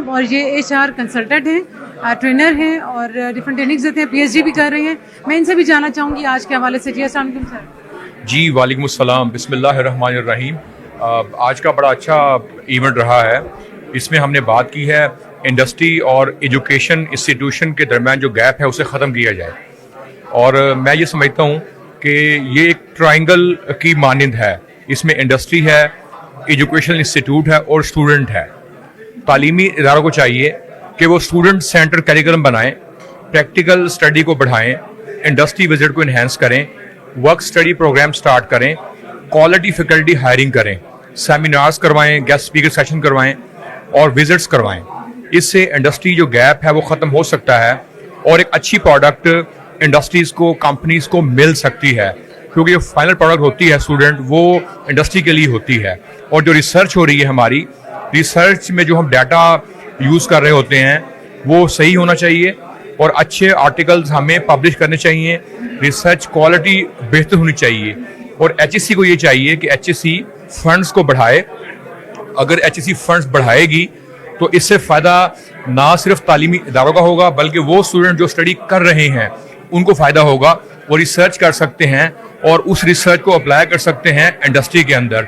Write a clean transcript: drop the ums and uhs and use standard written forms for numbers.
اور یہ HR consultant ہیں, ٹرینر ہیں اور ڈفرینٹ ٹریننگز دیتے ہیں, PhD بھی کر رہے ہیں. میں ان سے بھی جاننا چاہوں گی آج کے حوالے سے. جی السلام علیکم سر. جی وعلیکم السلام. بسم اللہ الرحمن الرحیم. آج کا بڑا اچھا ایونٹ رہا ہے. اس میں ہم نے بات کی ہے انڈسٹری اور ایجوکیشن انسٹیٹیوشن کے درمیان جو گیپ ہے اسے ختم کیا جائے. اور میں یہ سمجھتا ہوں کہ یہ ایک ٹرائنگل کی مانند ہے. اس میں انڈسٹری ہے, ایجوکیشنل انسٹیٹیوٹ ہے اور اسٹوڈنٹ ہے. تعلیمی اداروں کو چاہیے کہ وہ اسٹوڈنٹ سینٹر کریکولم بنائیں, پریکٹیکل اسٹڈی کو بڑھائیں, انڈسٹری وزٹ کو انہینس کریں, ورک اسٹڈی پروگرام سٹارٹ کریں, کوالٹی فیکلٹی ہائرنگ کریں, سیمینارز کروائیں, گیسٹ اسپیکر سیشن کروائیں اور وزٹس کروائیں. اس سے انڈسٹری جو گیپ ہے وہ ختم ہو سکتا ہے اور ایک اچھی پروڈکٹ انڈسٹریز کو, کمپنیز کو مل سکتی ہے. کیونکہ جو فائنل پروڈکٹ ہوتی ہے اسٹوڈنٹ, وہ انڈسٹری کے لیے ہوتی ہے. اور جو ریسرچ ہو رہی ہے ہماری, ریسرچ میں جو ہم ڈیٹا یوز کر رہے ہوتے ہیں وہ صحیح ہونا چاہیے اور اچھے آرٹیکلز ہمیں پبلش کرنے چاہیے. ریسرچ کوالٹی بہتر ہونی چاہیے. اور HSC کو یہ چاہیے کہ HSC فنڈز کو بڑھائے. اگر HSC فنڈز بڑھائے گی تو اس سے فائدہ نہ صرف تعلیمی اداروں کا ہوگا بلکہ وہ اسٹوڈنٹ جو اسٹڈی کر رہے ہیں ان کو فائدہ ہوگا. وہ ریسرچ کر سکتے ہیں اور اس ریسرچ کو اپلائی کر سکتے ہیں انڈسٹری کے اندر.